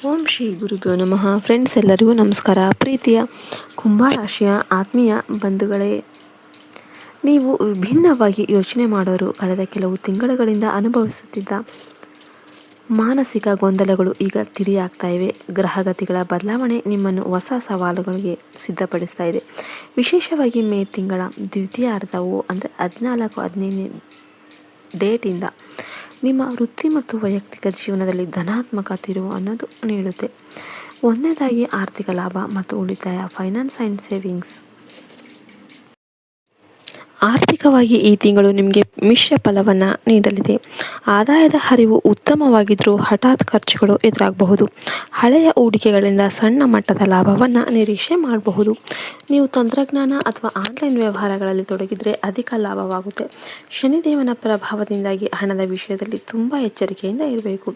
ಓಂ ಶ್ರೀ ಗುರುಭ್ಯೋ ನಮಃ. ಫ್ರೆಂಡ್ಸ್, ಎಲ್ಲರಿಗೂ ನಮಸ್ಕಾರ. ಪ್ರೀತಿಯ ಕುಂಭರಾಶಿಯ ಆತ್ಮೀಯ ಬಂಧುಗಳೇ, ನೀವು ವಿಭಿನ್ನವಾಗಿ ಯೋಚನೆ ಮಾಡೋರು ಕಳೆದ ಕೆಲವು ತಿಂಗಳುಗಳಿಂದ ಅನುಭವಿಸುತ್ತಿದ್ದ ಮಾನಸಿಕ ಗೊಂದಲಗಳು ಈಗ ತಿಳಿಯಾಗ್ತಾ ಇವೆ. ಗ್ರಹಗತಿಗಳ ಬದಲಾವಣೆ ನಿಮ್ಮನ್ನು ಹೊಸ ಸವಾಲುಗಳಿಗೆ ಸಿದ್ಧಪಡಿಸ್ತಾ ಇದೆ. ವಿಶೇಷವಾಗಿ ಮೇ ತಿಂಗಳ ದ್ವಿತೀಯಾರ್ಧವು ಅಂದರೆ 14-15 ಡೇಟಿಂದ ನಿಮ್ಮ ವೃತ್ತಿ ಮತ್ತು ವೈಯಕ್ತಿಕ ಜೀವನದಲ್ಲಿ ಧನಾತ್ಮಕ ತಿರುವು ಅನ್ನೋದು ನೀಡುತ್ತೆ. ಒಂದನೇದಾಗಿ ಆರ್ಥಿಕ ಲಾಭ ಮತ್ತು ಉಳಿತಾಯ, ಫೈನಾನ್ಸ್ ಆ್ಯಂಡ್ ಸೇವಿಂಗ್ಸ್. ಆರ್ಥಿಕವಾಗಿ ಈ ತಿಂಗಳು ನಿಮಗೆ ಮಿಶ್ರ ಫಲವನ್ನು ನೀಡಲಿದೆ. ಆದಾಯದ ಹರಿವು ಉತ್ತಮವಾಗಿದ್ದರೂ ಹಠಾತ್ ಖರ್ಚುಗಳು ಎದುರಾಗಬಹುದು. ಹಳೆಯ ಹೂಡಿಕೆಗಳಿಂದ ಸಣ್ಣ ಮಟ್ಟದ ಲಾಭವನ್ನು ನಿರೀಕ್ಷೆ ಮಾಡಬಹುದು. ನೀವು ತಂತ್ರಜ್ಞಾನ ಅಥವಾ ಆನ್ಲೈನ್ ವ್ಯವಹಾರಗಳಲ್ಲಿ ತೊಡಗಿದರೆ ಅಧಿಕ ಲಾಭವಾಗುತ್ತೆ. ಶನಿದೇವನ ಪ್ರಭಾವದಿಂದಾಗಿ ಹಣದ ವಿಷಯದಲ್ಲಿ ತುಂಬ ಎಚ್ಚರಿಕೆಯಿಂದ ಇರಬೇಕು.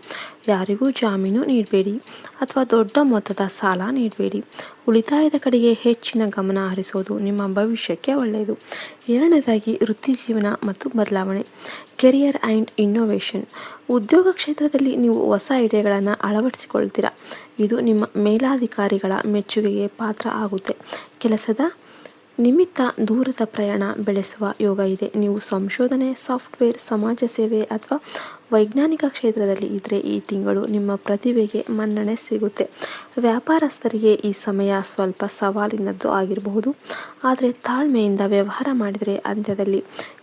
ಯಾರಿಗೂ ಜಾಮೀನು ನೀಡಬೇಡಿ ಅಥವಾ ದೊಡ್ಡ ಮೊತ್ತದ ಸಾಲ ನೀಡಬೇಡಿ. ಉಳಿತಾಯದ ಕಡೆಗೆ ಹೆಚ್ಚಿನ ಗಮನ ಹರಿಸೋದು ನಿಮ್ಮ ಭವಿಷ್ಯಕ್ಕೆ ಒಳ್ಳೆಯದು. ಎರಡನೇದಾಗಿ ವೃತ್ತಿ ಜೀವನ ಮತ್ತು ಬದಲಾವಣೆ, ಕೆರಿಯರ್ ಆ್ಯಂಡ್ ಇನ್ನೋವೇಷನ್. ಉದ್ಯೋಗ ಕ್ಷೇತ್ರದಲ್ಲಿ ನೀವು ಹೊಸ ಐಡಿಯಾಗಳನ್ನು ಅಳವಡಿಸಿಕೊಳ್ತೀರಾ. ಇದು ನಿಮ್ಮ ಮೇಲಾಧಿಕಾರಿಗಳ ಮೆಚ್ಚುಗೆಗೆ ಪಾತ್ರ ಆಗುತ್ತೆ. ಕೆಲಸದ ನಿಮಿತ್ತ ದೂರದ ಪ್ರಯಾಣ ಬೆಳೆಸುವ ಯೋಗ ಇದೆ. ನೀವು ಸಂಶೋಧನೆ, ಸಾಫ್ಟ್ವೇರ್, ಸಮಾಜ ಸೇವೆ ಅಥವಾ ವೈಜ್ಞಾನಿಕ ಕ್ಷೇತ್ರದಲ್ಲಿ ಇದ್ದರೆ ಈ ತಿಂಗಳು ನಿಮ್ಮ ಪ್ರತಿಭೆಗೆ ಮನ್ನಣೆ ಸಿಗುತ್ತೆ. ವ್ಯಾಪಾರಸ್ಥರಿಗೆ ಈ ಸಮಯ ಸ್ವಲ್ಪ ಸವಾಲಿನದ್ದು ಆಗಿರಬಹುದು, ಆದರೆ ತಾಳ್ಮೆಯಿಂದ ವ್ಯವಹಾರ ಮಾಡಿದರೆ ಅಂತ್ಯದಲ್ಲಿ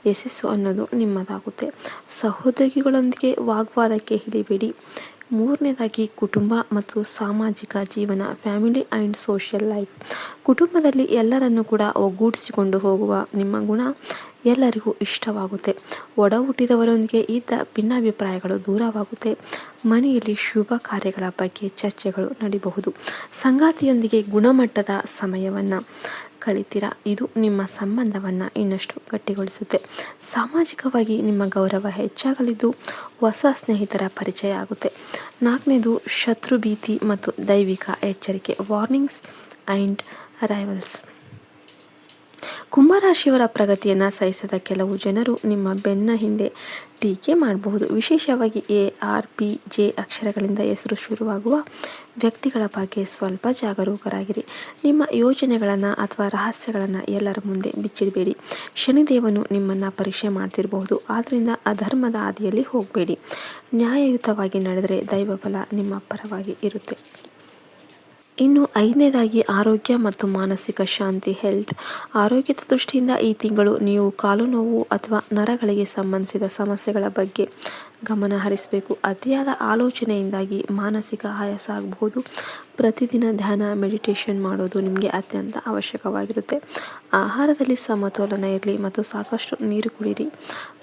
ಯಶಸ್ಸು ಅನ್ನೋದು ನಿಮ್ಮದಾಗುತ್ತೆ. ಸಹೋದ್ಯೋಗಿಗಳೊಂದಿಗೆ ವಾಗ್ವಾದಕ್ಕೆ ಇಳಿಬೇಡಿ. ಮೂರನೇದಾಗಿ ಕುಟುಂಬ ಮತ್ತು ಸಾಮಾಜಿಕ ಜೀವನ, ಫ್ಯಾಮಿಲಿ ಆ್ಯಂಡ್ ಸೋಷಿಯಲ್ ಲೈಫ್. ಕುಟುಂಬದಲ್ಲಿ ಎಲ್ಲರನ್ನೂ ಕೂಡ ಒಗ್ಗೂಡಿಸಿಕೊಂಡು ಹೋಗುವ ನಿಮ್ಮ ಗುಣ ಎಲ್ಲರಿಗೂ ಇಷ್ಟವಾಗುತ್ತೆ. ಒಡ ಹುಟ್ಟಿದವರೊಂದಿಗೆ ಇದ್ದ ಭಿನ್ನಾಭಿಪ್ರಾಯಗಳು ದೂರವಾಗುತ್ತೆ. ಮನೆಯಲ್ಲಿ ಶುಭ ಕಾರ್ಯಗಳ ಬಗ್ಗೆ ಚರ್ಚೆಗಳು ನಡೀಬಹುದು. ಸಂಗಾತಿಯೊಂದಿಗೆ ಗುಣಮಟ್ಟದ ಸಮಯವನ್ನು ಕಳಿತೀರಾ. ಇದು ನಿಮ್ಮ ಸಂಬಂಧವನ್ನು ಇನ್ನಷ್ಟು ಗಟ್ಟಿಗೊಳಿಸುತ್ತೆ. ಸಾಮಾಜಿಕವಾಗಿ ನಿಮ್ಮ ಗೌರವ ಹೆಚ್ಚಾಗಲಿದ್ದು ಹೊಸ ಸ್ನೇಹಿತರ ಪರಿಚಯ ಆಗುತ್ತೆ. ನಾಲ್ಕನೇದು ಶತ್ರು ಭೀತಿ ಮತ್ತು ದೈವಿಕ ಎಚ್ಚರಿಕೆ, ವಾರ್ನಿಂಗ್ಸ್ ಆ್ಯಂಡ್ ರೈವಲ್ಸ್. ಕುಂಭರಾಶಿಯವರ ಪ್ರಗತಿಯನ್ನು ಸಹಿಸದ ಕೆಲವು ಜನರು ನಿಮ್ಮ ಬೆನ್ನ ಹಿಂದೆ ಟೀಕೆ ಮಾಡಬಹುದು. ವಿಶೇಷವಾಗಿ ARPJ ಅಕ್ಷರಗಳಿಂದ ಹೆಸರು ಶುರುವಾಗುವ ವ್ಯಕ್ತಿಗಳ ಬಗ್ಗೆ ಸ್ವಲ್ಪ ಜಾಗರೂಕರಾಗಿರಿ. ನಿಮ್ಮ ಯೋಜನೆಗಳನ್ನು ಅಥವಾ ರಹಸ್ಯಗಳನ್ನು ಎಲ್ಲರ ಮುಂದೆ ಬಿಚ್ಚಿಡಬೇಡಿ. ಶನಿದೇವನು ನಿಮ್ಮನ್ನು ಪರೀಕ್ಷೆ ಮಾಡ್ತಿರಬಹುದು, ಆದ್ದರಿಂದ ಅಧರ್ಮದ ಹಾದಿಯಲ್ಲಿ ಹೋಗಬೇಡಿ. ನ್ಯಾಯಯುತವಾಗಿ ನಡೆದರೆ ದೈವಬಲ ನಿಮ್ಮ ಪರವಾಗಿ ಇರುತ್ತೆ. ಇನ್ನು ಐದನೇದಾಗಿ ಆರೋಗ್ಯ ಮತ್ತು ಮಾನಸಿಕ ಶಾಂತಿ, ಹೆಲ್ತ್. ಆರೋಗ್ಯದ ದೃಷ್ಟಿಯಿಂದ ಈ ತಿಂಗಳು ನೀವು ಕಾಲು ನೋವು ಅಥವಾ ನರಗಳಿಗೆ ಸಂಬಂಧಿಸಿದ ಸಮಸ್ಯೆಗಳ ಬಗ್ಗೆ ಗಮನ ಹರಿಸಬೇಕು. ಅತಿಯಾದ ಆಲೋಚನೆಯಿಂದಾಗಿ ಮಾನಸಿಕ ಆಯಾಸ ಆಗಬಹುದು. ಪ್ರತಿದಿನ ಧ್ಯಾನ, ಮೆಡಿಟೇಷನ್ ಮಾಡೋದು ನಿಮಗೆ ಅತ್ಯಂತ ಅವಶ್ಯಕವಾಗಿರುತ್ತೆ. ಆಹಾರದಲ್ಲಿ ಸಮತೋಲನ ಇರಲಿ ಮತ್ತು ಸಾಕಷ್ಟು ನೀರು ಕುಡಿಯಿರಿ.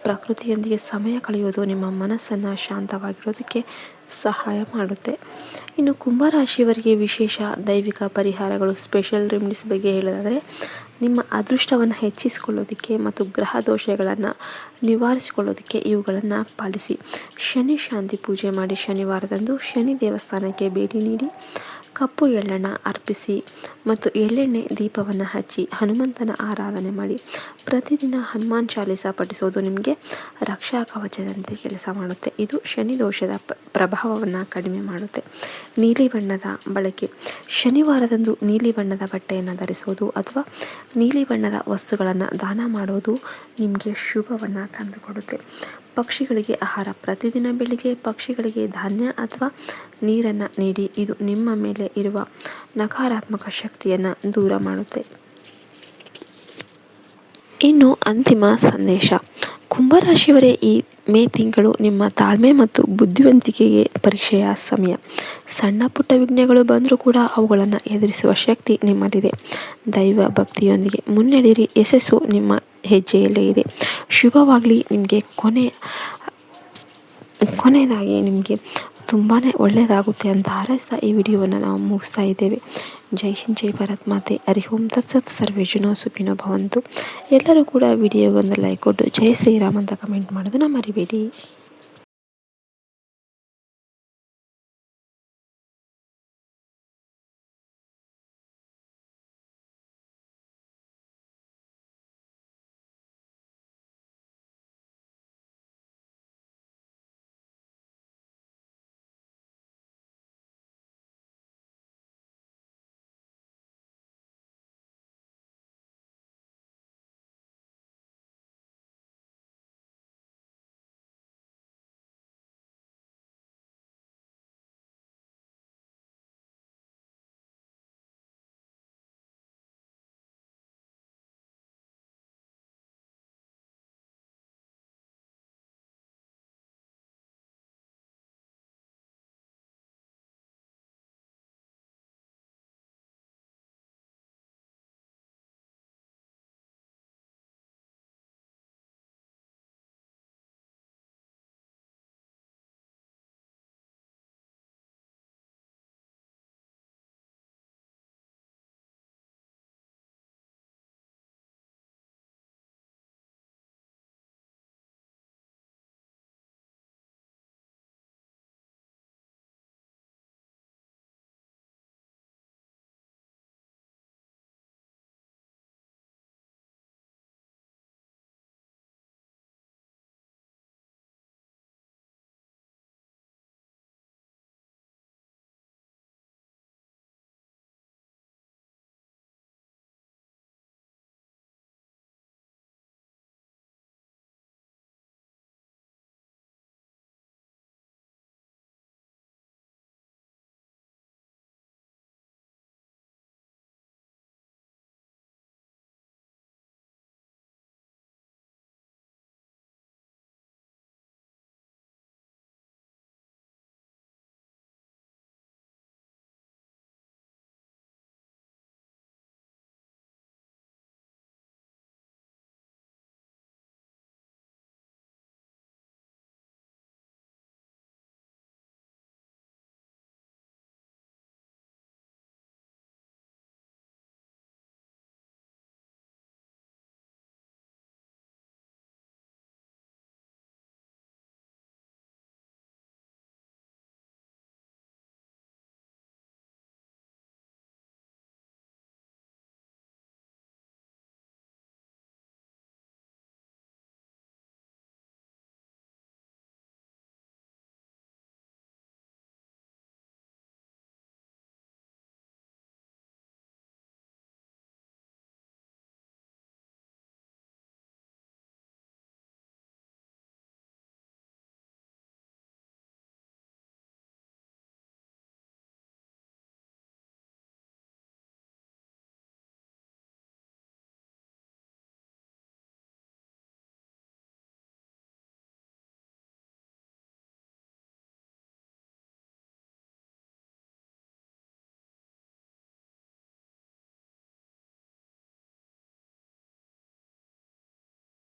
ಪ್ರಕೃತಿಯೊಂದಿಗೆ ಸಮಯ ಕಳೆಯೋದು ನಿಮ್ಮ ಮನಸ್ಸನ್ನು ಶಾಂತವಾಗಿರೋದಕ್ಕೆ ಸಹಾಯ ಮಾಡುತ್ತೆ. ಇನ್ನು ಕುಂಭರಾಶಿಯವರಿಗೆ ವಿಶೇಷ ದೈವಿಕ ಪರಿಹಾರಗಳು, ಸ್ಪೆಷಲ್ ರೆಮಿಡೀಸ್ ಬಗ್ಗೆ ಹೇಳೋದಾದರೆ, ನಿಮ್ಮ ಅದೃಷ್ಟವನ್ನು ಹೆಚ್ಚಿಸಿಕೊಳ್ಳೋದಕ್ಕೆ ಮತ್ತು ಗ್ರಹ ದೋಷಗಳನ್ನು ನಿವಾರಿಸಿಕೊಳ್ಳೋದಕ್ಕೆ ಇವುಗಳನ್ನು ಪಾಲಿಸಿ. ಶನಿ ಶಾಂತಿ ಪೂಜೆ ಮಾಡಿ. ಶನಿವಾರದಂದು ಶನಿ ದೇವಸ್ಥಾನಕ್ಕೆ ಭೇಟಿ ನೀಡಿ ಕಪ್ಪು ಎಳ್ಳನ್ನು ಅರ್ಪಿಸಿ ಮತ್ತು ಎಳ್ಳೆಣ್ಣೆ ದೀಪವನ್ನು ಹಚ್ಚಿ ಹನುಮಂತನ ಆರಾಧನೆ ಮಾಡಿ. ಪ್ರತಿದಿನ ಹನುಮಾನ್ ಚಾಲೀಸ ಪಠಿಸೋದು ನಿಮಗೆ ರಕ್ಷಾ ಕವಚದಂತೆ ಕೆಲಸ ಮಾಡುತ್ತೆ. ಇದು ಶನಿ ದೋಷದ ಪ್ರಭಾವವನ್ನು ಕಡಿಮೆ ಮಾಡುತ್ತೆ. ನೀಲಿ ಬಣ್ಣದ ಬಳಕೆ. ಶನಿವಾರದಂದು ನೀಲಿ ಬಣ್ಣದ ಬಟ್ಟೆಯನ್ನು ಧರಿಸೋದು ಅಥವಾ ನೀಲಿ ಬಣ್ಣದ ವಸ್ತುಗಳನ್ನು ದಾನ ಮಾಡೋದು ನಿಮಗೆ ಶುಭವನ್ನು ತಂದುಕೊಡುತ್ತೆ. ಪಕ್ಷಿಗಳಿಗೆ ಆಹಾರ. ಪ್ರತಿದಿನ ಬೆಳಿಗ್ಗೆ ಪಕ್ಷಿಗಳಿಗೆ ಧಾನ್ಯ ಅಥವಾ ನೀರನ್ನು ನೀಡಿ. ಇದು ನಿಮ್ಮ ಮೇಲೆ ಇರುವ ನಕಾರಾತ್ಮಕ ಶಕ್ತಿಯನ್ನು ದೂರ ಮಾಡುತ್ತೆ. ಇನ್ನು ಅಂತಿಮ ಸಂದೇಶ. ಕುಂಭರಾಶಿಯವರೇ, ಈ ಮೇ ತಿಂಗಳು ನಿಮ್ಮ ತಾಳ್ಮೆ ಮತ್ತು ಬುದ್ಧಿವಂತಿಕೆಗೆ ಪರೀಕ್ಷೆಯ ಸಮಯ. ಸಣ್ಣ ಪುಟ್ಟ ವಿಘ್ನಗಳು ಬಂದರೂ ಕೂಡ ಅವುಗಳನ್ನು ಎದುರಿಸುವ ಶಕ್ತಿ ನಿಮ್ಮಲ್ಲಿದೆ. ದೈವ ಭಕ್ತಿಯೊಂದಿಗೆ ಮುನ್ನಡೆಯಿರಿ. ಯಶಸ್ಸು ನಿಮ್ಮ ಹೆಜ್ಜೆಯಲ್ಲೇ ಇದೆ. ಶುಭವಾಗಲಿ ನಿಮಗೆ. ಕೊನೆಯದಾಗಿ ನಿಮಗೆ ತುಂಬಾ ಒಳ್ಳೆಯದಾಗುತ್ತೆ ಅಂತ ಹಾರೈಸ್ತಾ ಈ ವಿಡಿಯೋವನ್ನು ನಾವು ಮುಗಿಸ್ತಾ ಇದ್ದೇವೆ. ಜೈ ಹಿಂದ್, ಜೈ ಭಾರತ್ ಮಾತೆ. ಹರಿ ಓಂ ತತ್ಸತ್. ಸರ್ವೇ ಜನ ಸುಖಿನೋ ಭವಂತು. ಎಲ್ಲರೂ ಕೂಡ ವಿಡಿಯೋಗೊಂದು ಲೈಕ್ ಕೊಟ್ಟು ಜೈ ಶ್ರೀರಾಮ್ ಅಂತ ಕಮೆಂಟ್ ಮಾಡೋದನ್ನ ಮರಿಬೇಡಿ.